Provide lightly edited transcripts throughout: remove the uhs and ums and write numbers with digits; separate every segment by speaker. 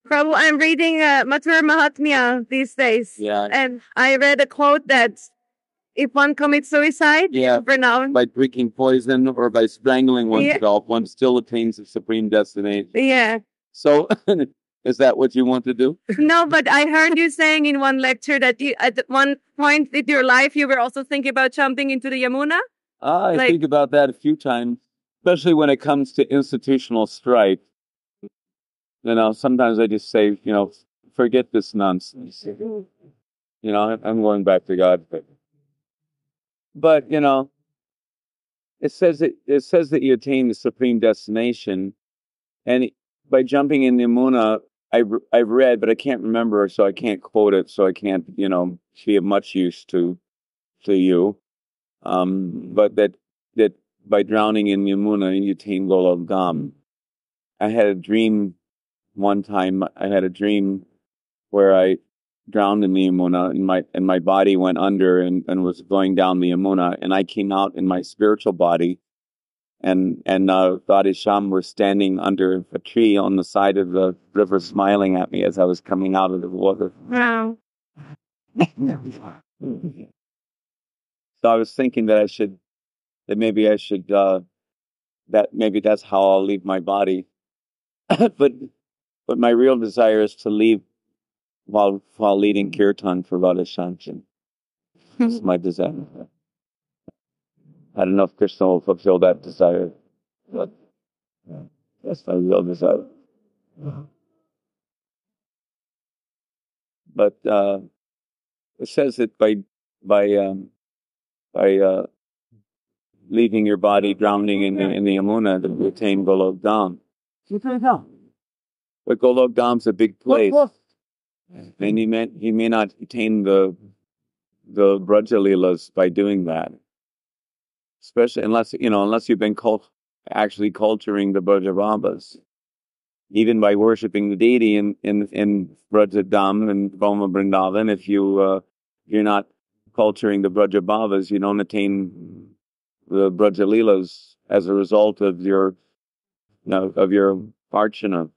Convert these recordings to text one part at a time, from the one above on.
Speaker 1: Prabhu, I'm reading Mathura Mahatmya these days.
Speaker 2: Yeah.
Speaker 1: And I read a quote that if one commits suicide, Vrindavan,
Speaker 2: by drinking poison or by strangling oneself, one still attains the supreme destination.
Speaker 1: Yeah.
Speaker 2: So, is that what you want to do?
Speaker 1: No, but I heard you saying in one lecture that you, at one point in your life, you were also thinking about jumping into the Yamuna.
Speaker 2: I think about that a few times, especially when it comes to institutional strife. Sometimes I just say, forget this nonsense. I'm going back to God. But it says that you attain the supreme destination, and by jumping in the Yamuna, I've read, but I can't remember, so I can't quote it, so I can't be of much use to you. But that by drowning in Yamuna, you attain Golokgam. I had a dream one time. I had a dream where I drowned in the Yamuna, and my body went under and was going down the Yamuna, and I came out in my spiritual body, and Radhe Shyam were standing under a tree on the side of the river, smiling at me as I was coming out of the water.
Speaker 1: Wow.
Speaker 2: So I was thinking that maybe that's how I'll leave my body. but my real desire is to leave while leading kirtan for Radha Shyam. That's my desire. I don't know if Krishna will fulfill that desire, but that's my real desire. But it says that by leaving your body, drowning in the Yamuna, that you attain Golokgam. But Golokgam's a big place, and he may not attain the Braja Leelas by doing that. Especially unless you've been actually culturing the Brajabhavas. Even by worshiping the deity in Brajadam and Brahma Vrindavan, if you're not culturing the Brajabhavas, you don't attain the Braja Leelas as a result of your archana.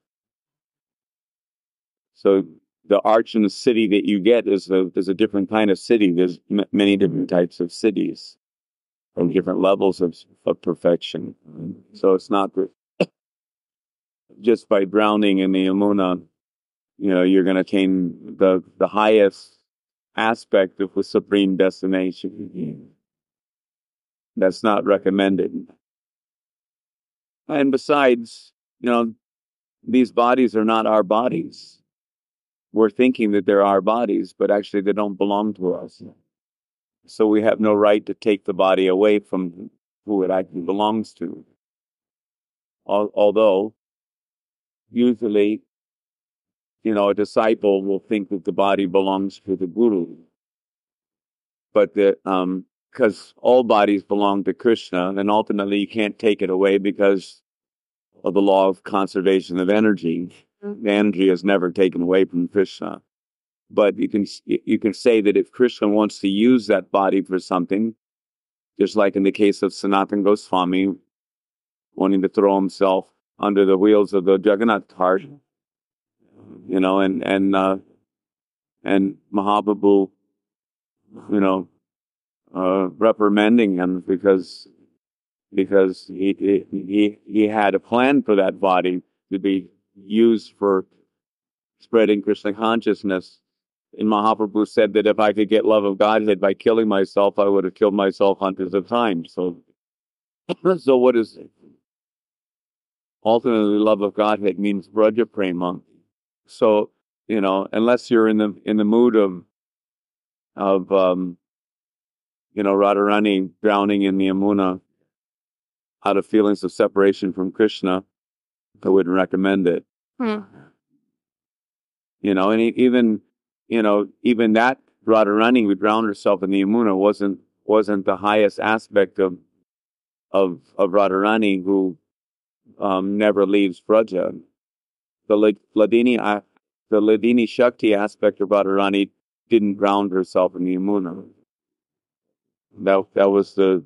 Speaker 2: So the archana city that you get is a different kind of city. There's many different types of cities from different levels of perfection. So it's not just by drowning in the Yamuna, you're going to attain the highest aspect of the supreme destination. That's not recommended. And besides, these bodies are not our bodies. We're thinking that they're our bodies, but actually they don't belong to us. So we have no right to take the body away from who it actually belongs to. Although, usually, a disciple will think that the body belongs to the guru. But because all bodies belong to Krishna, and ultimately you can't take it away because of the law of conservation of energy. The energy is never taken away from Krishna. But you can say that if Krishna wants to use that body for something, just like in the case of Sanatana Goswami wanting to throw himself under the wheels of the Jagannath cart, and Mahaprabhu, reprimanding him because he had a plan for that body to be used for spreading Krishna consciousness. And Mahaprabhu said that if I could get love of Godhead by killing myself, I would have killed myself hundreds of times. So what is it? Ultimately, love of Godhead means Braja Prema. So, unless you're in the mood of Radharani drowning in the Yamuna out of feelings of separation from Krishna, I wouldn't recommend it. And even that Radharani who drowned herself in the Yamuna wasn't the highest aspect of Radharani, who never leaves Braja. The Ladini Shakti aspect of Radharani didn't drown herself in the Yamuna. That was the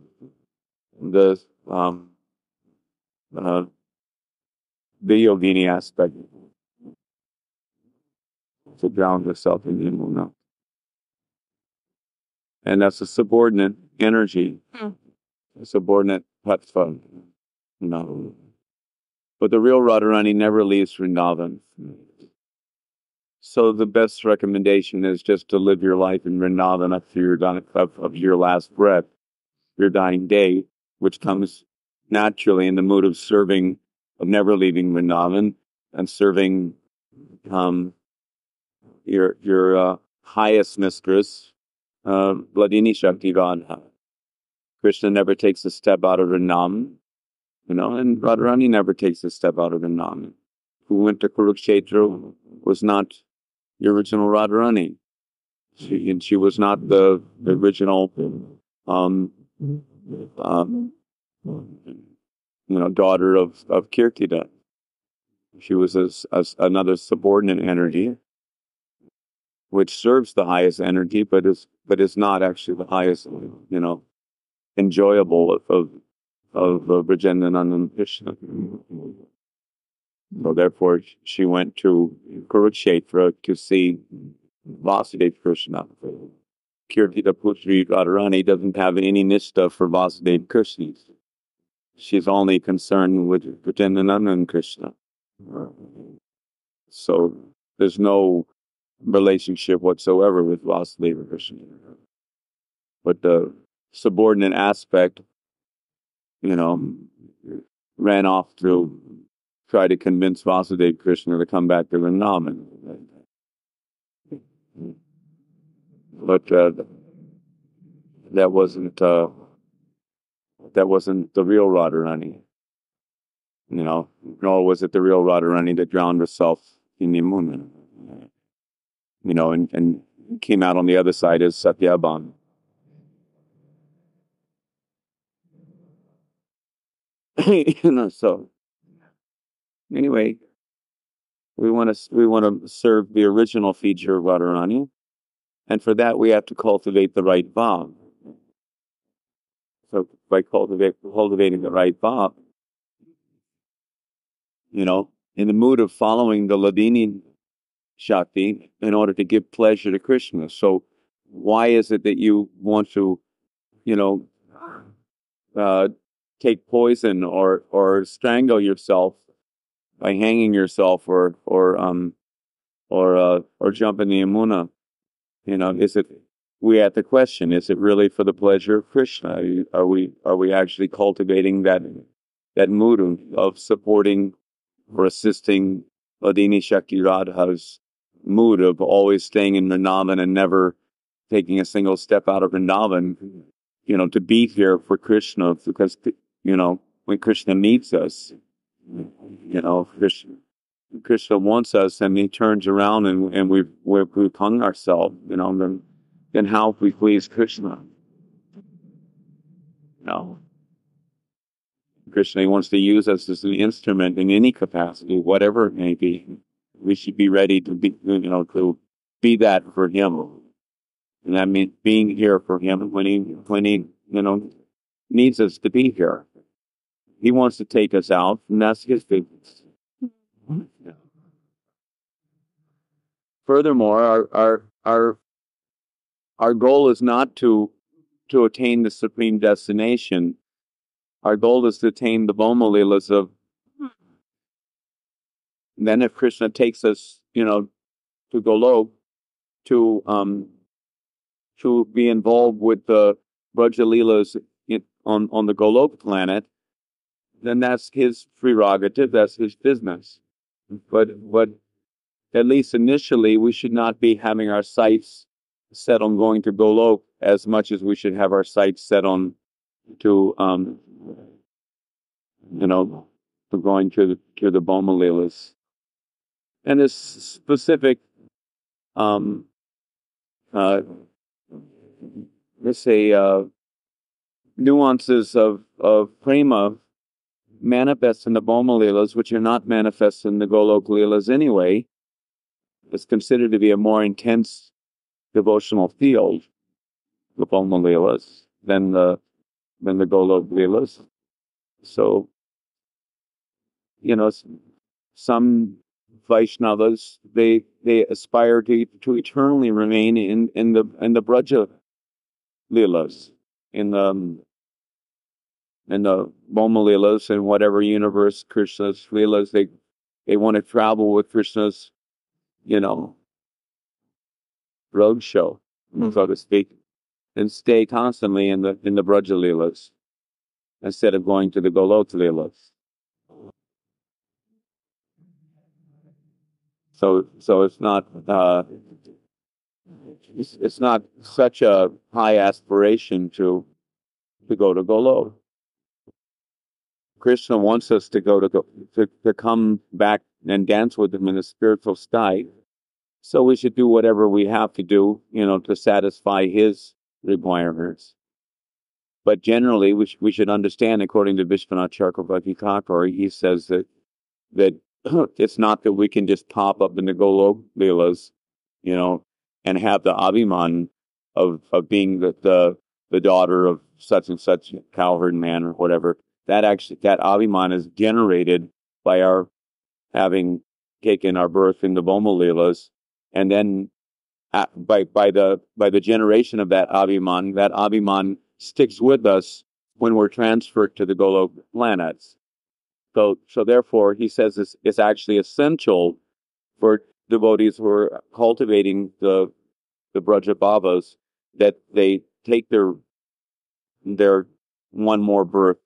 Speaker 2: Yogini aspect. to drown herself in Yamuna. And that's a subordinate energy, a subordinate tattva, you know. But the real Radharani never leaves Vrindavan. So the best recommendation is just to live your life in Vrindavan up to your last breath, your dying day, which comes naturally in the mood of serving, of never leaving Vrindavan, and serving your highest mistress, Vladini Shakti Radha. Krishna never takes a step out of Vrindavan, you know, and Radharani never takes a step out of Vrindavan. Who went to Kurukshetra was not the original Radharani. She was not the original, daughter of Kirtida. She was another subordinate energy, which serves the highest energy, but is not actually the highest, enjoyable of Brajendananda and Krishna. So therefore, she went to Kurukshetra to see Vasudeva Krishna. Kirtida Putri Radharani doesn't have any nishta for Vasudeva Krishna. She's only concerned with Brajendananda and Krishna. So there's no relationship whatsoever with Vasudeva Krishna. But the subordinate aspect, ran off to try to convince Vasudeva Krishna to come back to Vrindavan. But that wasn't the real Radharani. Nor was it the real Radharani that drowned herself in Yamuna. And came out on the other side as Satyabhan. So anyway, we want to serve the original feature of Radharani, and for that we have to cultivate the right bhav. So by cultivating the right bhav, in the mood of following the Ladini Shakti in order to give pleasure to Krishna. So why is it that you want to, take poison or strangle yourself by hanging yourself or jump in the Yamuna? We have to question, is it really for the pleasure of Krishna? Are we actually cultivating that mood of supporting or assisting Ladini Shakti Radha's mood of always staying in Vrindavan and never taking a single step out of Vrindavan, to be here for Krishna, because, when Krishna meets us, Krishna wants us, and he turns around and we've hung ourselves, then how if we please Krishna? Krishna, he wants to use us as an instrument in any capacity, whatever it may be. We should be ready to be, to be that for him. And that means being here for him when he needs us to be here. He wants to take us out, and that's his business. Furthermore, our goal is not to attain the supreme destination. Our goal is to attain the Bhoma Leelas of. Then, if Krishna takes us, to Golok, to be involved with the Braja Leelas on the Golok planet, then that's his prerogative. That's his business. But at least initially, we should not be having our sights set on going to Golok as much as we should have our sights set on to going to the Bhoma Leelas. And this specific let's say nuances of prema manifest in the Bhoma Leelas, which are not manifest in the Golok Leelas anyway. It's considered to be a more intense devotional field, the Bhoma Leelas, than the Golok Leelas. So, some Vaishnavas, they aspire to eternally remain in the Braja Leelas, in the Boma Leelas, in whatever universe Krishna's Leelas. They want to travel with Krishna's, road show, so to speak, and stay constantly in the Braja Leelas instead of going to the Golok Leelas. So it's not such a high aspiration to go to Golok. Krishna wants us to to come back and dance with him in a spiritual state. So we should do whatever we have to do, to satisfy his requirements. But generally, we should understand, according to Vishwanath Chakravarti Thakur, he says that it's not that we can just pop up in the Golok Leelas, and have the abhiman of being the daughter of such and such cowherd man or whatever. That abhiman is generated by our having taken our birth in the Boma Leelas, and then by the generation of that abhiman sticks with us when we're transferred to the Golok planets. So therefore, he says it's actually essential for devotees who are cultivating the Braja Bhavas that they take their one more birth.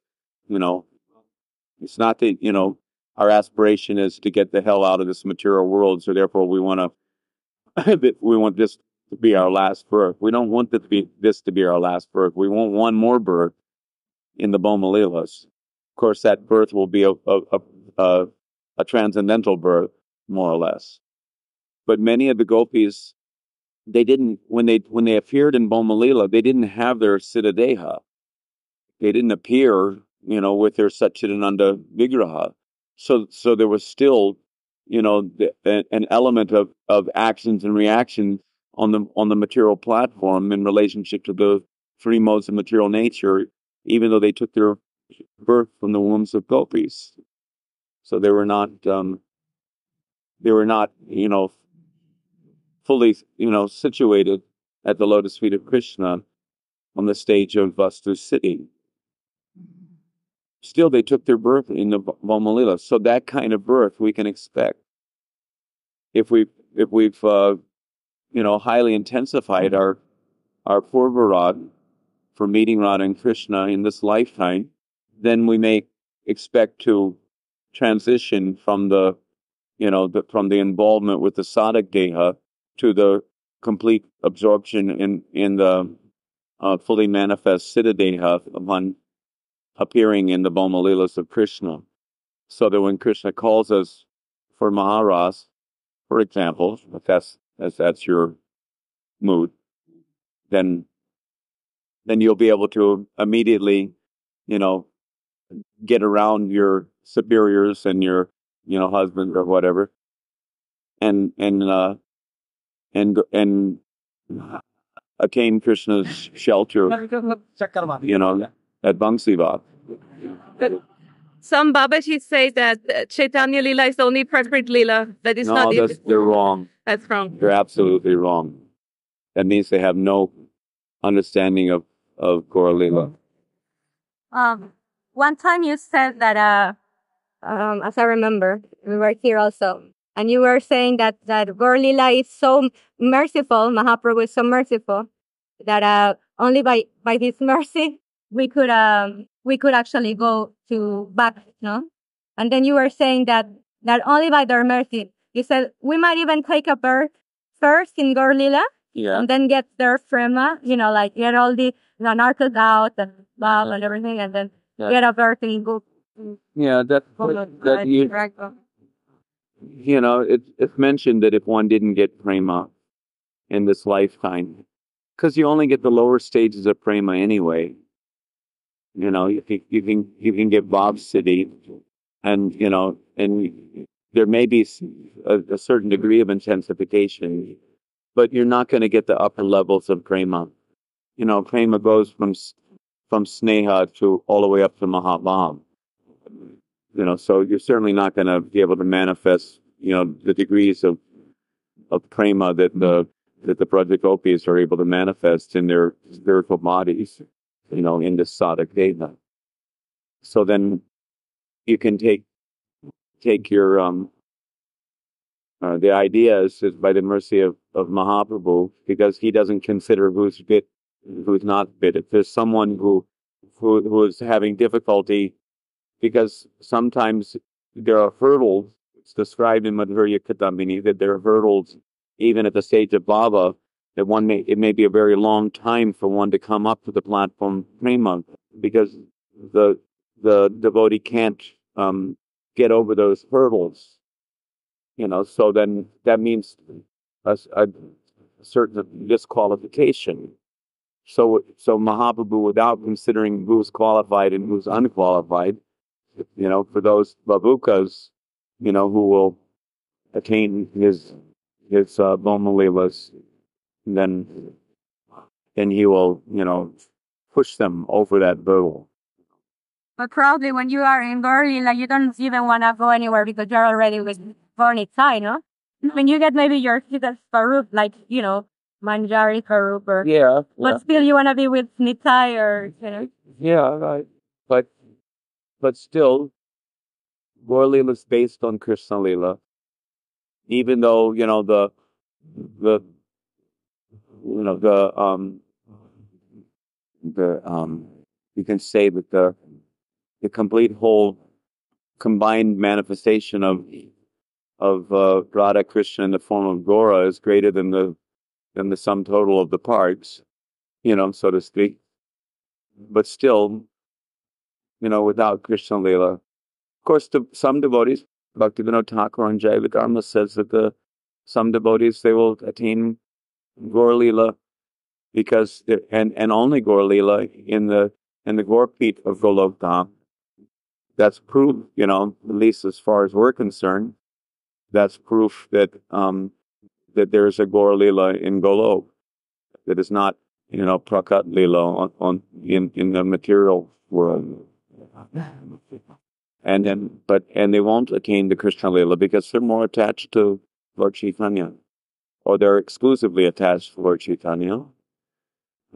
Speaker 2: It's not that our aspiration is to get the hell out of this material world. So therefore, we want this to be our last birth. We don't want this to be our last birth. We want one more birth in the Boma Leelas. Of course, that birth will be a transcendental birth, more or less. But many of the gopis, they didn't, when they appeared in Boma Leela, they didn't have their Siddhadeha. They didn't appear, with their Satchidananda Vigraha. So there was still, an element of actions and reactions on the material platform in relationship to the three modes of material nature, even though they took their birth from the wombs of gopis. So they were not, fully, situated at the lotus feet of Krishna on the stage of Vastu City. Still, they took their birth in the Boma Leela. So that kind of birth we can expect if we've highly intensified our purvarad for meeting Radha and Krishna in this lifetime. Then we may expect to transition from from the involvement with the sadhak deha to the complete absorption in the fully manifest siddha deha upon appearing in the Boma Leelas of Krishna. So that when Krishna calls us for Maharas, for example, if that's your mood, then you'll be able to immediately, get around your superiors and your, husband or whatever, and attain Krishna's shelter, at Bangsiva.
Speaker 1: Some Babajis say that Chaitanya Lila is the only perfect Lila. That is not it.
Speaker 2: They're wrong.
Speaker 1: That's wrong.
Speaker 2: They're absolutely wrong. That means they have no understanding of Gaura Lila.
Speaker 1: One time you said that, as I remember, we were here also, and you were saying that Gaura Lila is so merciful, Mahaprabhu is so merciful, that only by His mercy we could actually go to back, no? And then you were saying that only by their mercy, you said we might even take a birth first in Gaura Lila,
Speaker 2: yeah,
Speaker 1: and then get their prema, like get all the narcos out and love and everything, and then get a birth and go.
Speaker 2: Yeah, it's mentioned that if one didn't get prema in this lifetime, because you only get the lower stages of prema anyway. You can get Bhav Siddhi, and and there may be a certain degree of intensification, but you're not going to get the upper levels of prema. Prema goes from sneha to all the way up to Mahabhav. So you're certainly not going to be able to manifest the degrees of prema that the Project Gopis are able to manifest in their spiritual bodies, in this sadhak deva. So then you can take your the idea is by the mercy of Mahaprabhu, because he doesn't consider who's fit, who's not fit. If there's someone who is having difficulty, because sometimes there are hurdles. It's described in Madhurya Kadambini that there are hurdles even at the stage of bhava, that it may be a very long time for one to come up to the platform prema, because the devotee can't get over those hurdles. So then that means a certain disqualification. So Mahaprabhu, without considering who's qualified and who's unqualified, for those babukas, who will attain his Bhoma Leelas, then he will, push them over that hurdle.
Speaker 1: But probably when you are in Gorilla, you don't even want to go anywhere because you're already with Vornitzai, no? When you get maybe your Farup, like, Manjari Farup, or...
Speaker 2: Yeah.
Speaker 1: But still you want to be with Nitai or,
Speaker 2: Yeah, right. But still, Gaur Leela is based on Krishna Leela. Even though, the you can say that the complete whole combined manifestation of Radha Krishna in the form of Gora is greater than the sum total of the parts, so to speak. But still, without Krishna Leela, of course, some devotees, Bhaktivedanta Thakur on Jaiva Dharma says that some devotees, they will attain Gaur Leela because and only Gaur Leela in the Gaur Peeth of Golok Dham. That's proof, at least as far as we're concerned, that's proof that that there's a Gaur Leela in Golok that is not, Prakat Leela in the material world. And they won't attain the Krishna Leela because they're more attached to Lord Chaitanya, or they're exclusively attached to Lord Chaitanya.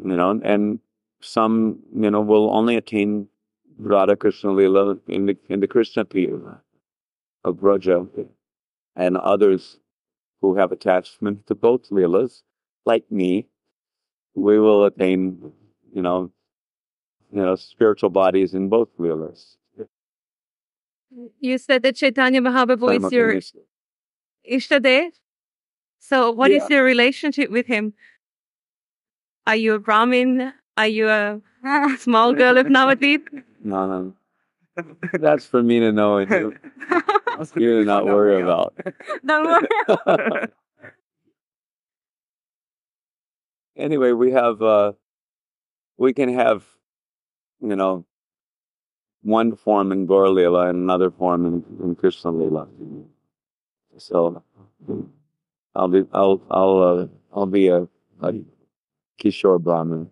Speaker 2: And some, will only attain Radha Krishna Leela in the Krishna Peeth of Braja, and others who have attachment to both Leelas, like me, we will attain, spiritual bodies in both Leelas.
Speaker 1: You said that Chaitanya Mahaprabhu is your Ishtadev. So what is your relationship with him? Are you a Brahmin? Are you a small girl of Navadvip?
Speaker 2: No. That's for me to know and you to not worry about.
Speaker 1: Don't worry.
Speaker 2: Anyway, we can have, one form in Gaur Leela and another form in Krishna Leela. So I'll be a Kishore Brahmin.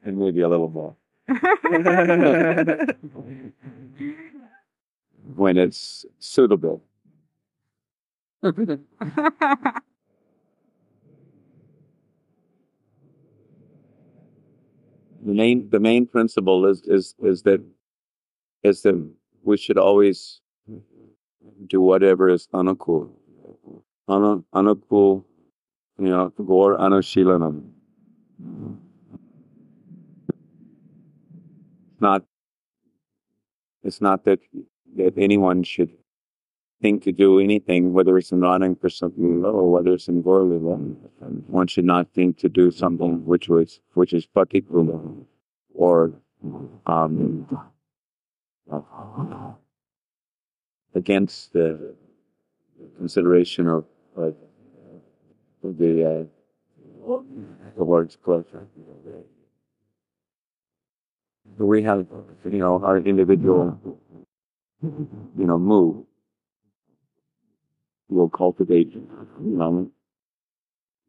Speaker 2: And maybe a little more. When it's suitable. The main principle is that we should always do whatever is anukul. Anukul, Gaur Anushilanam. It's not that anyone should think to do anything, whether it's in Radha Krishna Leela or whether it's in Gaur Leela. One should not think to do something which is particular or against the consideration of the Lord's pleasure. We have, our individual, mood. We'll cultivate,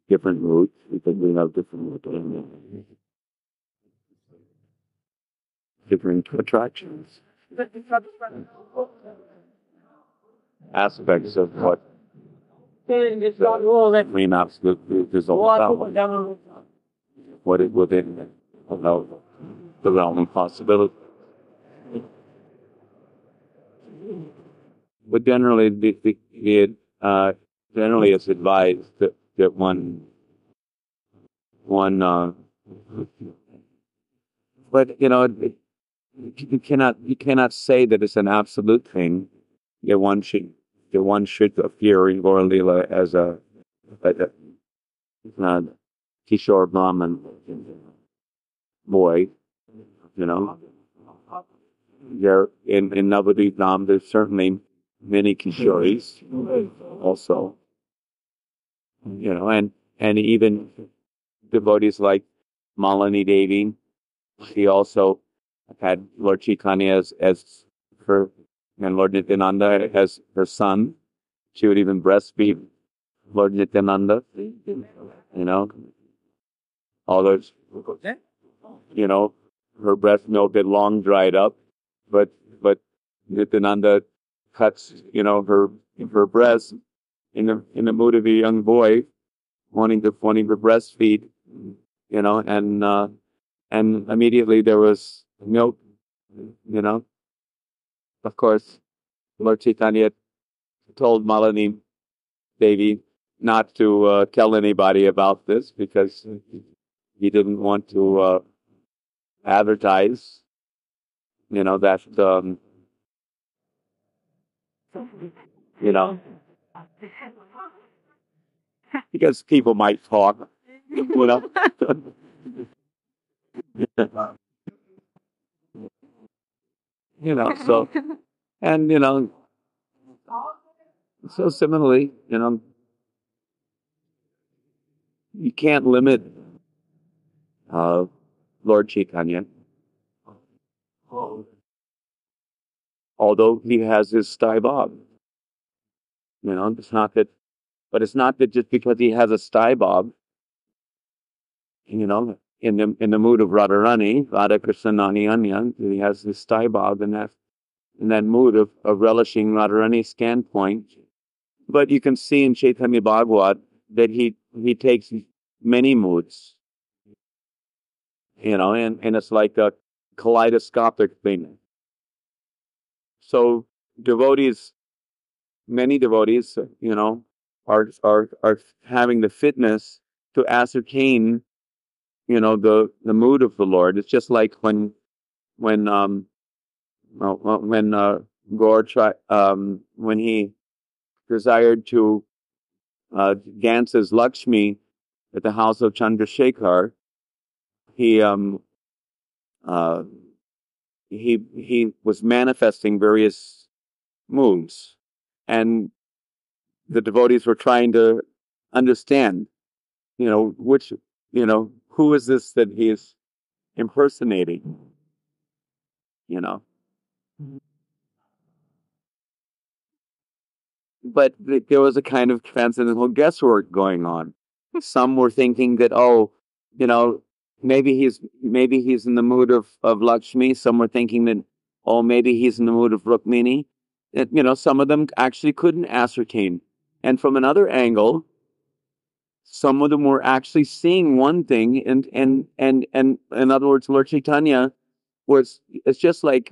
Speaker 2: different moods because we have different moods. different attractions, aspects of what the supreme absolute truth is all about. What is within, the realm of possibility. But generally, generally it's advised that one, but you cannot say that it's an absolute thing. That one should appear in Gaur Lila as a Kishore Brahman boy. There in Navadvip Dham, there's certainly many Kishoris also. And even devotees like Malini Devi, she also had Lord Chaitanya as her, and Lord Nityananda as her son. She would even breastfeed Lord Nityananda. All those, her breast milk had long dried up, but Nityananda cuts, her breast in the mood of a young boy wanting to breastfeed, and immediately there was milk, Of course, Lord Chaitanya told Malini Devi not to tell anybody about this because he didn't want to advertise, that, because people might talk, you know. So, and, so similarly, you can't limit Lord Chaitanya, although he has his sty bob. It's not that, but it's not that just because he has a sty bob, in the mood of Radharani, Radha Krishna Nani Anya, he has his sty bob in that mood of relishing Radharani's standpoint. But you can see in Chaitanya Bhagavat that he takes many moods, and it's like a kaleidoscopic thing. So many devotees, are having the fitness to ascertain, the mood of the Lord. It's just like when Gaur when he desired to dance as Lakshmi at the house of Chandrasekhar, he was manifesting various moods, and the devotees were trying to understand, which, who is this that he is impersonating, But there was a kind of transcendental guesswork going on. Some were thinking that, maybe he's in the mood of Lakshmi. Some were thinking that, maybe he's in the mood of Rukmini. Some of them actually couldn't ascertain. And from another angle, some of them were actually seeing one thing, and in other words, Lord Chaitanya it's just like,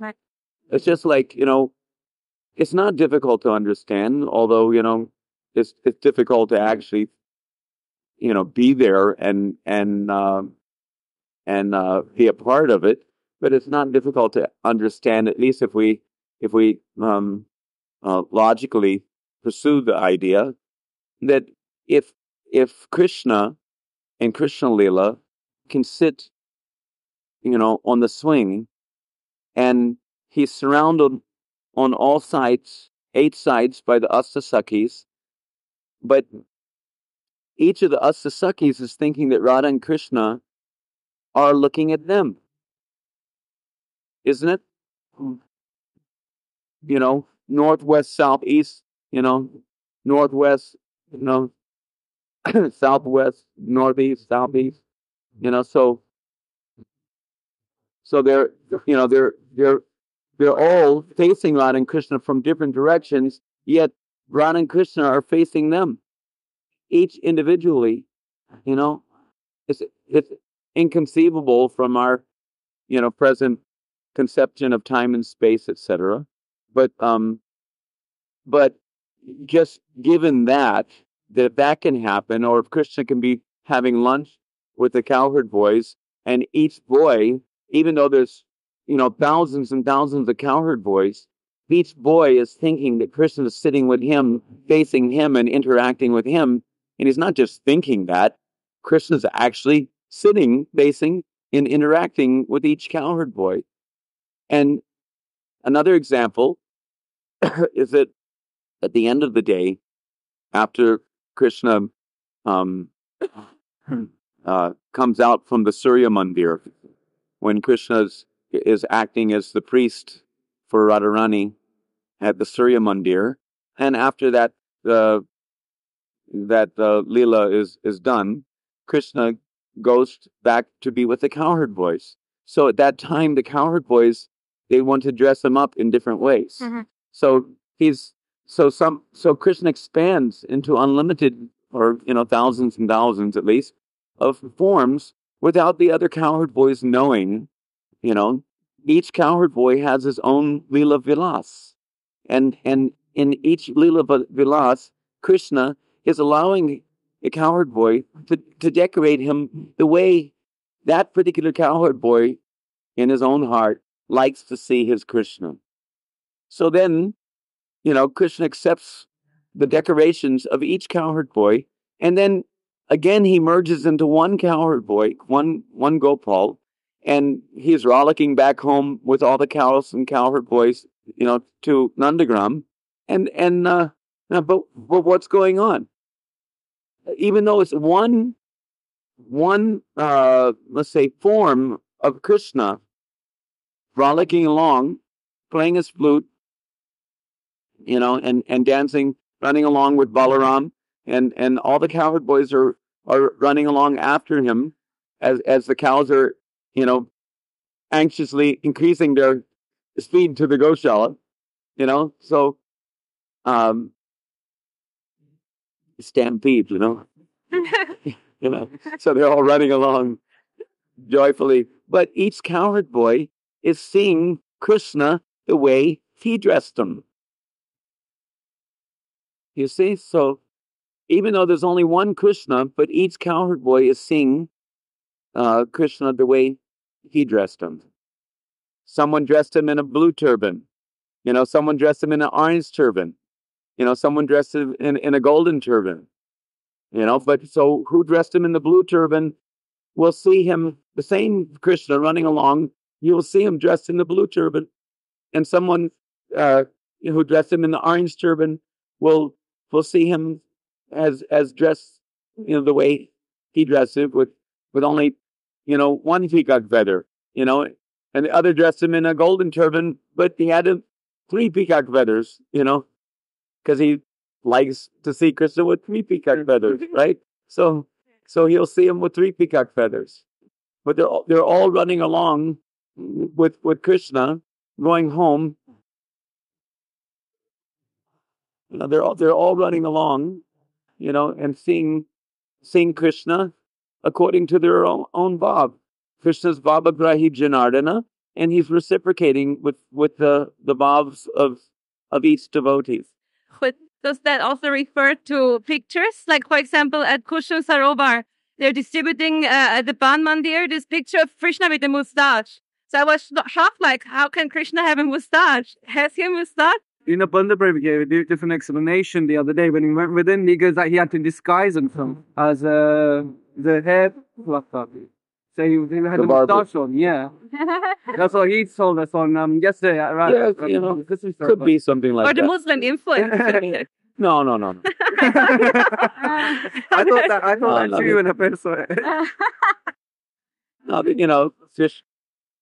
Speaker 2: it's not difficult to understand, although, it's difficult to actually, be there and be a part of it. But it's not difficult to understand, at least if we logically pursue the idea that if Krishna and Krishna Lila can sit, on the swing, and he's surrounded on all sides, 8 sides, by the Astasakis, but each of the Astasakis is thinking that Radha and Krishna are looking at them. Isn't it? Northwest, southeast, northwest, southwest, northeast, southeast, so So they're all facing Radha and Krishna from different directions, yet Radha and Krishna are facing them, each individually. You know, it's inconceivable from our present conception of time and space, etc. But but just given that can happen, or if Krishna can be having lunch with the cowherd boys, and each boy, even though there's thousands and thousands of cowherd boys, each boy is thinking that Krishna is sitting with him, facing him, and interacting with him, and he's not just thinking that. Krishna's actually sitting, facing, and interacting with each cowherd boy. And another example is that at the end of the day, after Krishna um, comes out from the Surya Mandir, when Krishna is acting as the priest for Radharani at the Surya Mandir, and after that Leela is done, Krishna goes back to be with the cowherd boys. So at that time, the cowherd boys, they want to dress him up in different ways. Mm-hmm. So so Krishna expands into unlimited, or thousands and thousands at least, of forms without the other cowherd boys knowing. Each cowherd boy has his own Leela Vilas, and in each Leela Vilas, Krishna is allowing a cowherd boy to decorate him the way that particular cowherd boy in his own heart likes to see his Krishna. So then, Krishna accepts the decorations of each cowherd boy, and then again he merges into one cowherd boy, one Gopal, and he's rollicking back home with all the cows and cowherd boys, to Nandagram, but what's going on? Even though it's one let's say form of Krishna rollicking along, playing his flute, and dancing, running along with Balaram, and all the cowherd boys are running along after him as the cows are, anxiously increasing their speed to the Goshala, so stampede, so they're all running along joyfully. But each cowherd boy is seeing Krishna the way he dressed him. You see? So even though there's only one Krishna, but each cowherd boy is seeing Krishna the way he dressed him. Someone dressed him in a blue turban. Someone dressed him in an orange turban. Someone dressed him in a golden turban. But so who dressed him in the blue turban will see him, the same Krishna running along, you will see him dressed in the blue turban. And someone who dressed him in the orange turban will see him as dressed, the way he dressed it, with only, one peacock feather, and the other dressed him in a golden turban, but he had 3 peacock feathers, because he likes to see Krishna with 3 peacock feathers, right? So he'll see him with 3 peacock feathers, but they're all running along with Krishna, going home. They're all running along, and seeing Krishna according to their own bhav. Krishna's Bhavagrahi Janardana, and he's reciprocating with the bhavs of each devotee.
Speaker 1: But does that also refer to pictures? Like, for example, at Kushal Sarovar, they're distributing at the Ban Mandir this picture of Krishna with a mustache. So I was shocked, like, how can Krishna have a mustache? Has he a mustache?
Speaker 3: Banda Prabhu gave a different explanation the other day when he went within. He goes that he had to disguise himself as the hair plucker. So he had a mustache on, yeah. That's what he told us on yesterday, right?
Speaker 2: Yeah, could be something like that.
Speaker 1: Or the Muslim influence.
Speaker 2: No.
Speaker 3: I thought that too in a person.
Speaker 2: No,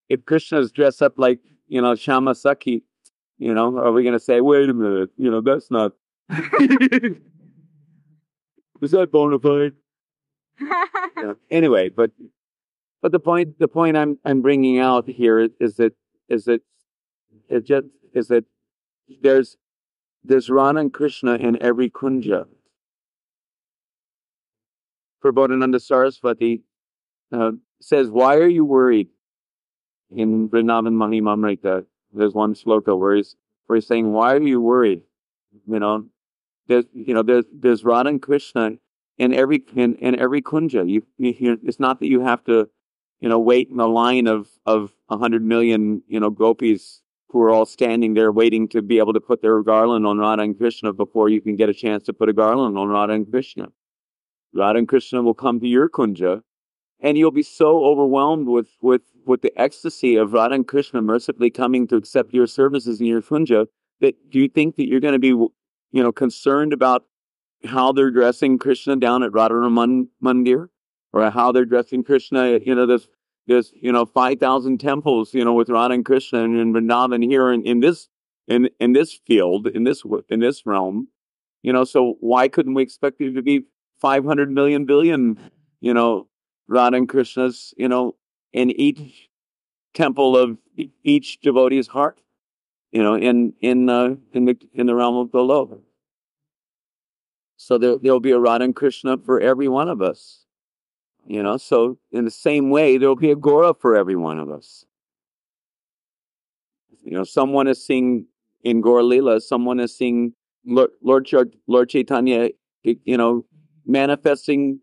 Speaker 2: if Krishna's dressed up like, Shama Sakhi, are we going to say, wait a minute, that's not... Is that bona fide? Anyway, but But the point I'm bringing out here is that it just is that there's Radha and Krishna in every kunja. Prabodhananda Saraswati says, "Why are you worried?" In Vrindavan Mahimamrita, there's one sloka where he's saying, "Why are you worried?" You know, there's Radha and Krishna in every kunja. It's not that you have to, wait in a line of 100 million, gopis who are all standing there waiting to be able to put their garland on Radha and Krishna before you can get a chance to put a garland on Radha and Krishna. Radha and Krishna will come to your kunja, and you'll be so overwhelmed with the ecstasy of Radha and Krishna mercifully coming to accept your services in your kunja, that do you think that you're going to be, concerned about how they're dressing Krishna down at Radharaman Mandir, or how they're dressing Krishna? There's 5,000 temples, with Radha and Krishna and Vrindavan here in this field, in this realm. So why couldn't we expect there to be 500 million billion, Radha and Krishnas, in each temple of each devotee's heart, in the realm of below. So there'll be a Radha and Krishna for every one of us, So in the same way, there'll be a Gora for every one of us. Someone is seeing in Gaur Leela, someone is seeing Lord Chaitanya, manifesting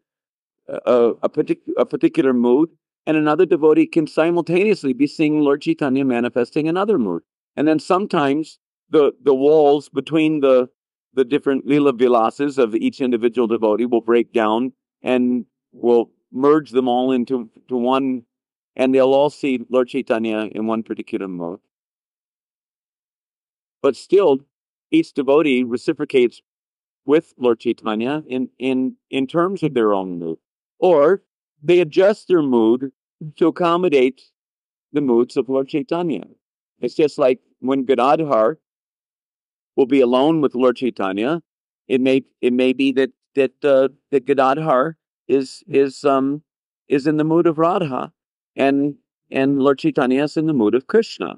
Speaker 2: a particular mood, and another devotee can simultaneously be seeing Lord Chaitanya manifesting another mood. And then sometimes the walls between the different Leela Vilases of each individual devotee will break down and will merge them all into one, and they'll all see Lord Chaitanya in one particular mode. But still, each devotee reciprocates with Lord Chaitanya in terms of their own mood. Or they adjust their mood to accommodate the moods of Lord Chaitanya. It's just like when Gadadhar will be alone with Lord Chaitanya, it may be that Gadadhar is in the mood of Radha, and Lord Chaitanya is in the mood of Krishna.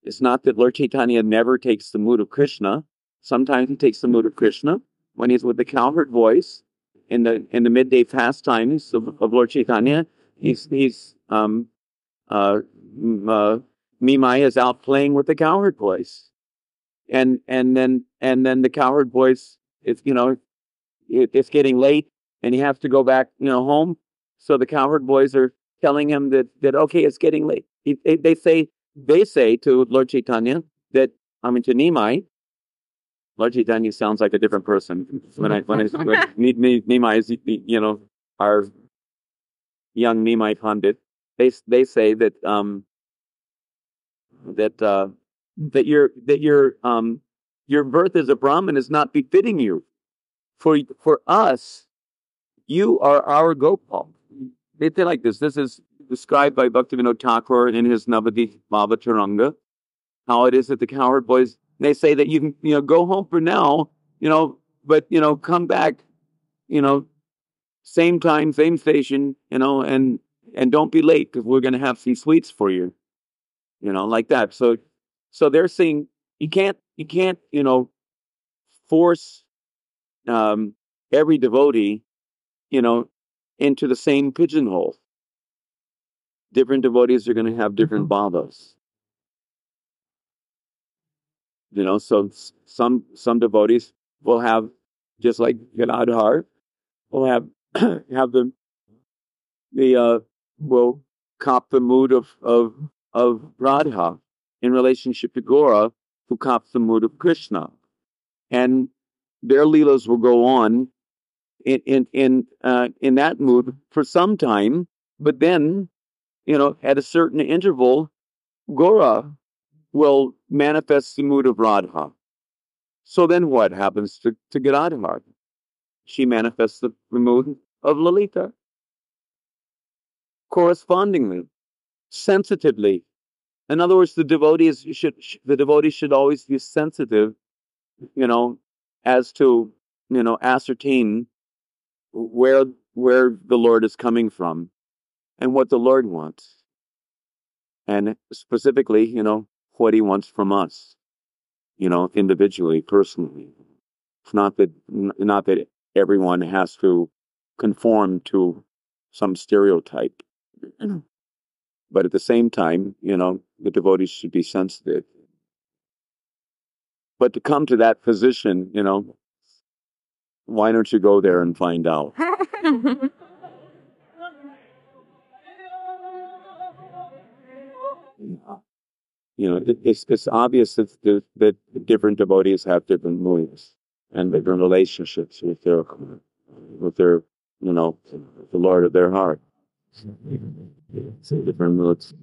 Speaker 2: It's not that Lord Chaitanya never takes the mood of Krishna. Sometimes he takes the mood of Krishna when he's with the cowherd voice in the midday pastimes of Lord Chaitanya. Mimai is out playing with the cowherd voice, and then the cowherd voice is it's getting late, and he has to go back home. So the cowherd boys are telling him that okay, it's getting late. They say to Lord Chaitanya to Nimai. Lord Chaitanya sounds like a different person when Nimai is our young Nimai Pandit. They say that your birth as a Brahmin is not befitting you. For us, you are our Gopal. They say like this. This is described by Bhaktivedanta Thakur in his Navadip Bhavataranga. How it is that the cowherd boys, they say that you can go home for now, but come back, same time, same station, and don't be late because we're going to have some sweets for you, like that. So they're saying you can't force every devotee, into the same pigeonhole. Different devotees are going to have different bhavas. So some devotees will have, just like Ganadhar, will have will cop the mood of Radha in relationship to Gora, who cops the mood of Krishna, and their leelas will go on in that mood for some time, but then at a certain interval, Gora will manifest the mood of Radha. So then what happens to Gadadhar? She manifests the mood of Lalita. Correspondingly, sensitively. In other words, the devotees should always be sensitive, as to, ascertain where the Lord is coming from and what the Lord wants. And specifically, what he wants from us, individually, personally. It's not that everyone has to conform to some stereotype. But at the same time, the devotees should be sensitive. But to come to that position, why don't you go there and find out? It's obvious that different devotees have different moods and different relationships with their, the Lord of their heart. So different moods.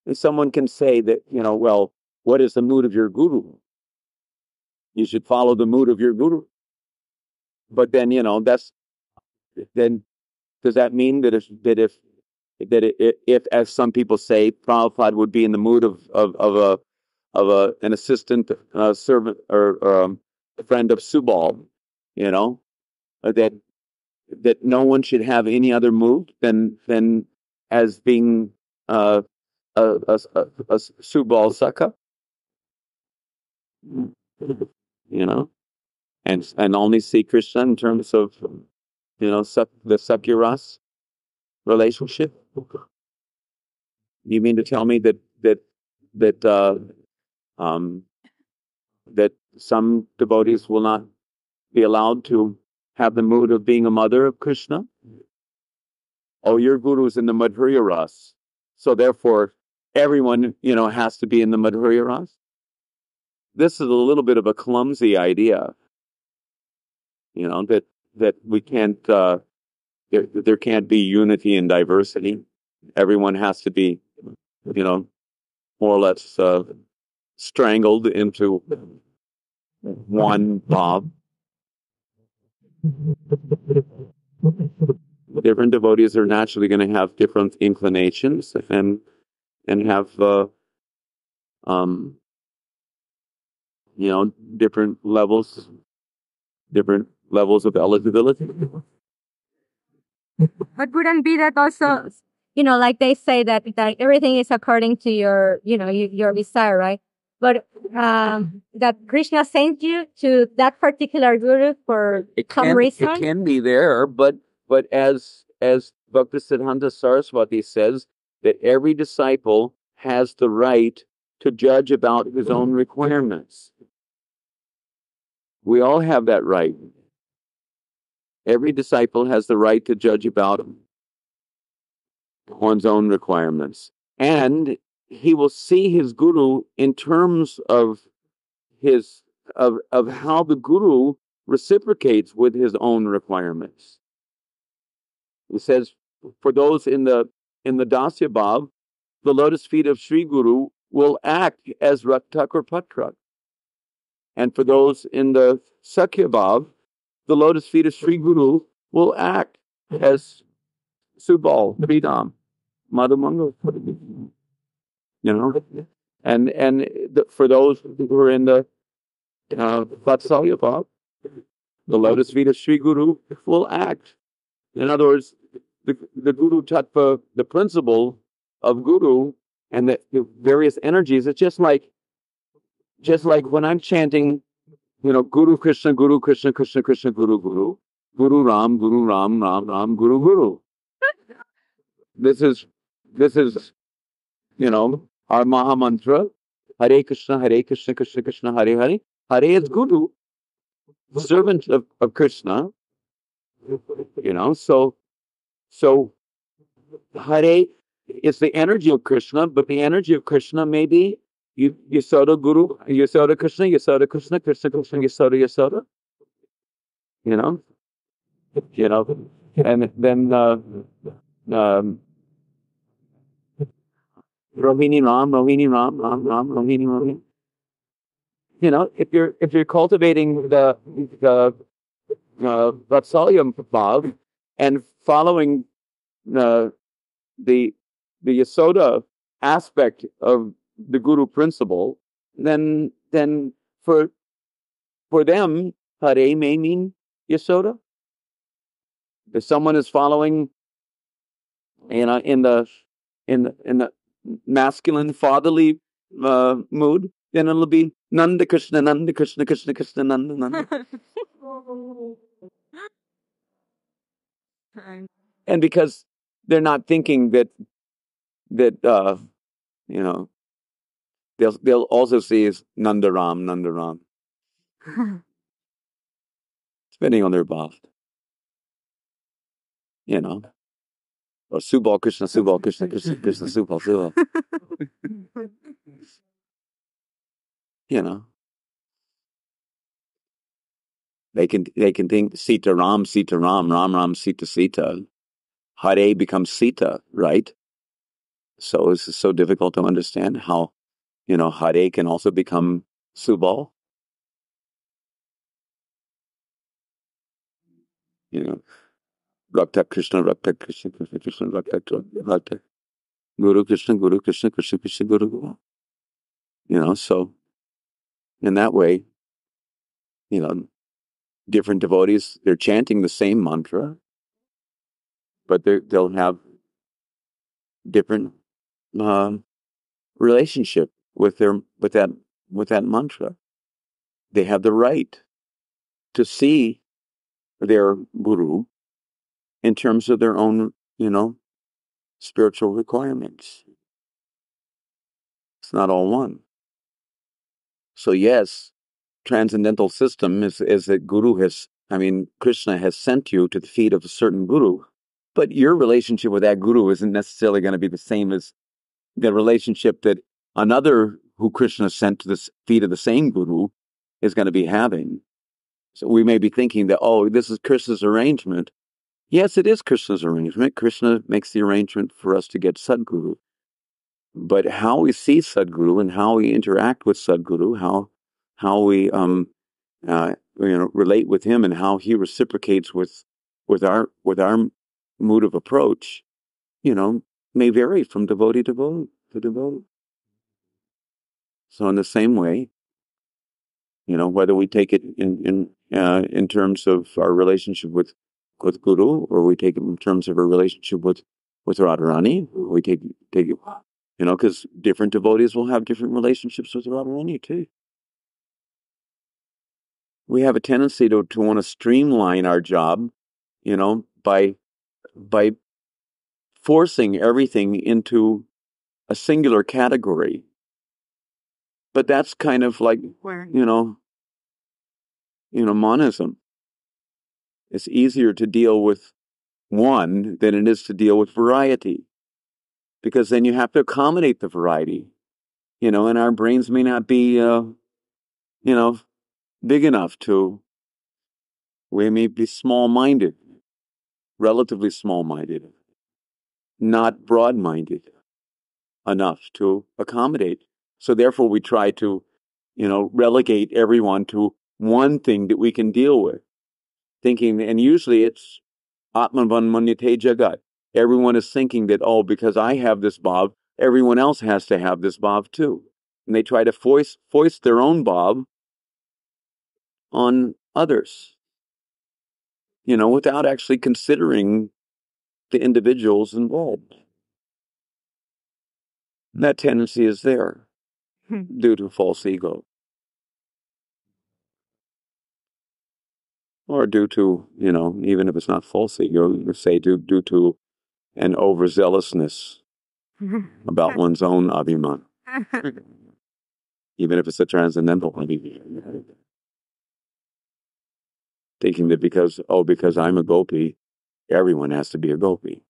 Speaker 2: And someone can say that, well, what is the mood of your guru? You should follow the mood of your guru. But then, then does that mean that if as some people say, Prabhupada would be in the mood of an assistant servant or a friend of Subal, that no one should have any other mood than as being a Subal Saka, and only see Krishna in terms of the Sakya-ras relationship. You mean to tell me that some devotees will not be allowed to have the mood of being a mother of Krishna? Oh, your guru is in the Madhurya Ras, so therefore everyone has to be in the Madhurya Ras. This is a little bit of a clumsy idea, that we can't there can't be unity and diversity. Everyone has to be more or less strangled into one bob. Different devotees are naturally going to have different inclinations and have different levels of eligibility.
Speaker 1: But wouldn't be that also, like they say that everything is according to your, your desire, right? But that Krishna sent you to that particular guru for some reason.
Speaker 2: It can be there, but as Bhaktisiddhanta Saraswati says, that every disciple has the right to judge about his own requirements. We all have that right. Every disciple has the right to judge about one's own requirements. And he will see his guru in terms of of how the guru reciprocates with his own requirements. He says, for those in the Dasya Bhav, the lotus feet of Sri Guru will act as Raktak or Patrak. And for those in the Sakya Bhav, the lotus feet of Sri Guru will act as Subal, Sridham, Madhumangal. And for those who are in the Vatsalya Bhav, the lotus feet of Sri Guru will act. In other words, the Guru Tattva, the principle of Guru and the various energies, it's just like when I'm chanting, Guru Krishna, Guru Krishna, Krishna Krishna, Guru Guru, Guru Ram, Ram Ram, Guru Guru. This is our Maha Mantra, Hare Krishna, Krishna Krishna, Hare Hare. Hare is Guru, servant of Krishna. So Hare is the energy of Krishna, but the energy of Krishna may be Yasoda Guru, Yasoda Krishna, Yasoda Krishna, Krishna Krishna, Yasoda. And then Rohini Ram, Rohini Ram, Ram Ram, Rohini Ram. If you're cultivating the Vatsalya Bhav and following the Yasoda aspect of the Guru principle, then for them, Hare may mean Yasoda? If someone is following, in the masculine fatherly mood, then it'll be Nanda Krishna, Nanda Krishna, Krishna Krishna, Nanda Nanda. And because they're not thinking that you know, they'll also see as Nandaram, Nandaram, depending on their bhav. You know, or Subal Krishna, Subal Krishna, Krishna Krishna, Subal, Subal. You know, they can think Sita Ram, Sita Ram, Ram Ram, Sita Sita. Hare becomes Sita, right? So it's so difficult to understand how, Hare can also become Subal. Rakta Krishna, Rakta Krishna, Krishna Krishna, Rakta Guru Krishna, Guru Krishna, Krishna Krishna, Guru Guru. So in that way, different devotees, they're chanting the same mantra, but they'll have different relationship with that mantra. They have the right to see their guru in terms of their own, spiritual requirements. It's not all one. So yes, transcendental system is that Krishna has sent you to the feet of a certain guru, but your relationship with that guru isn't necessarily going to be the same as the relationship that another who Krishna sent to the feet of the same guru is going to be having. So we may be thinking that, oh, this is Krishna's arrangement. Yes, it is Krishna's arrangement. Krishna makes the arrangement for us to get Sadguru. But how we see Sadguru and how we interact with Sadguru, how we relate with him, and how he reciprocates with our mood of approach, may vary from devotee to devotee. So in the same way, whether we take it in terms of our relationship with Guru, or we take it in terms of our relationship with Radharani, we take it, because different devotees will have different relationships with Radharani too. We have a tendency to want to streamline our job, by forcing everything into a singular category. But that's kind of like, monism. It's easier to deal with one than it is to deal with variety, because then you have to accommodate the variety, and our brains may not be, big enough we may be small-minded, relatively small-minded, not broad-minded enough to accommodate. So therefore we try to, relegate everyone to one thing that we can deal with, thinking, and usually it's Atmavan Manyate Jagat. Everyone is thinking that, oh, because I have this bhav, everyone else has to have this bhav too. And they try to foist their own bhav on others, without actually considering the individuals involved. That tendency is there due to false ego. Or due to, even if it's not false ego, you say due to an overzealousness about one's own abhiman. Even if it's a transcendental abhiman. Thinking that because I'm a gopi, everyone has to be a gopi.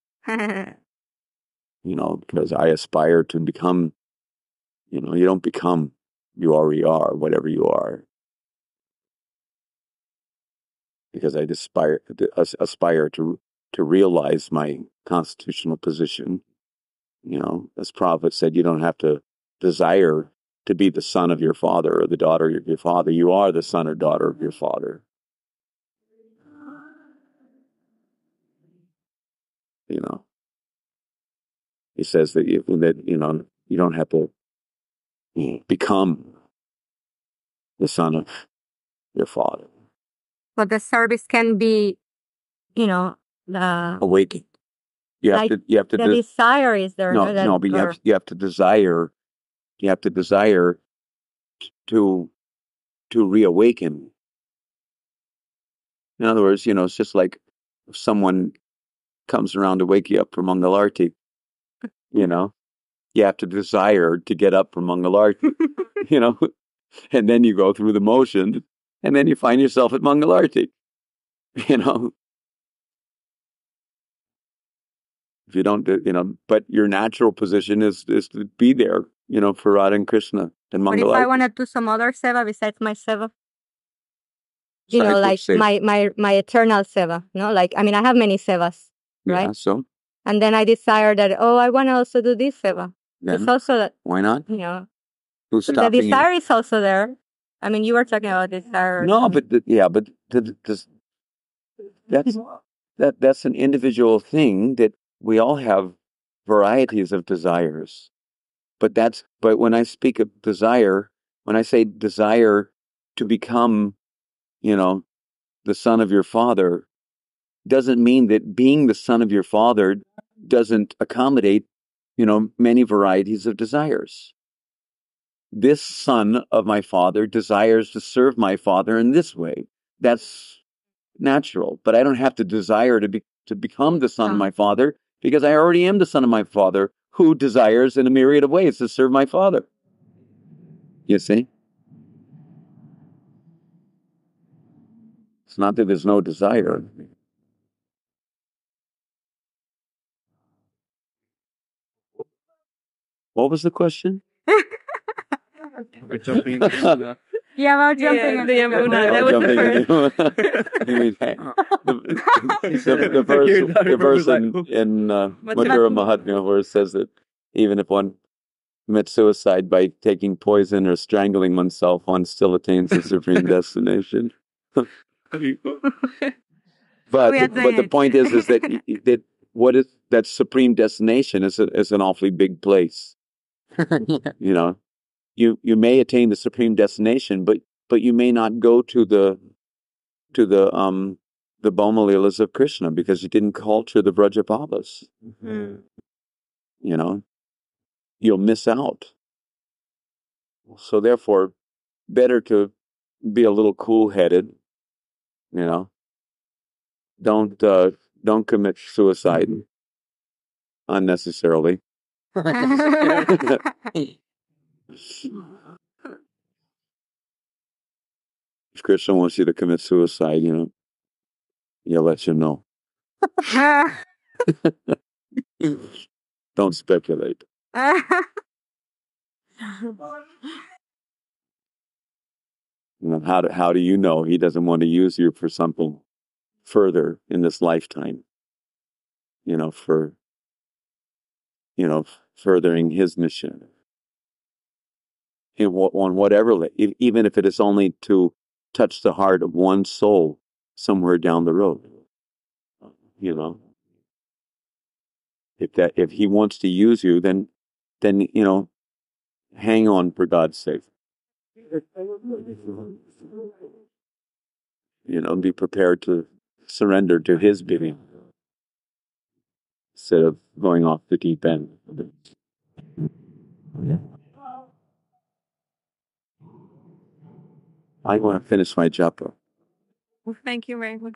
Speaker 2: Because I aspire to become, you don't become, you already are, whatever you are. Because I aspire to realize my constitutional position. As Prabhupada said, you don't have to desire to be the son of your father or the daughter of your father. You are the son or daughter of your father. He says that you don't have to become the son of your father.
Speaker 1: but the service can be, the
Speaker 2: Awakened. You have
Speaker 1: like
Speaker 2: to
Speaker 1: the desire is there.
Speaker 2: no,
Speaker 1: That,
Speaker 2: no, but you have to desire. You have to desire to reawaken. In other words, it's just like if someone comes around to wake you up from Mangalarti, you have to desire to get up from Mangalarti, and then you go through the motion, and then you find yourself at Mangalarti, If you don't do, but your natural position is to be there, for Radha and Krishna and
Speaker 1: but if I
Speaker 2: Mangalarti.
Speaker 1: want to do some other seva besides my seva,
Speaker 2: Besides
Speaker 1: like
Speaker 2: which seva?
Speaker 1: my eternal seva, like, I have many sevas, right?
Speaker 2: Yeah, so
Speaker 1: And then I desire that, I want to also do this seva.
Speaker 2: then
Speaker 1: It's also that,
Speaker 2: why not? Who's
Speaker 1: the
Speaker 2: stopping you?
Speaker 1: desire is also there. You were talking about desire.
Speaker 2: No, but that's an individual thing that we all have varieties of desires. But when I speak of desire, when I say desire to become, the son of your father, doesn't mean that being the son of your father doesn't accommodate, many varieties of desires. This son of my father desires to serve my father in this way. That's natural, but I don't have to desire to become the son of my father, because I already am the son of my father, who desires in a myriad of ways to serve my father. You see? It's not that there's no desire. What was the question?
Speaker 3: We're jumping.
Speaker 1: Yeah, about jumping into Yamuna. That was
Speaker 2: the verse in Madhura Mahatmya where it says that even if one commits suicide by taking poison or strangling oneself, one still attains the supreme destination. But the point is that what is that supreme destination is an awfully big place. You may attain the supreme destination, but you may not go to the Bhoma Leelas of Krishna because you didn't culture the Vrajabhavas. You'll miss out. So therefore, better to be a little cool-headed. Don't commit suicide unnecessarily. If Krishna wants you to commit suicide, he'll let you know. Don't speculate. How do you know he doesn't want to use you for something further in this lifetime? For furthering his mission. On whatever, even if it is only to touch the heart of one soul somewhere down the road. If he wants to use you, then hang on for God's sake. Be prepared to surrender to his bidding instead of going off the deep end. I want to finish my japa.
Speaker 1: Well, thank you very much.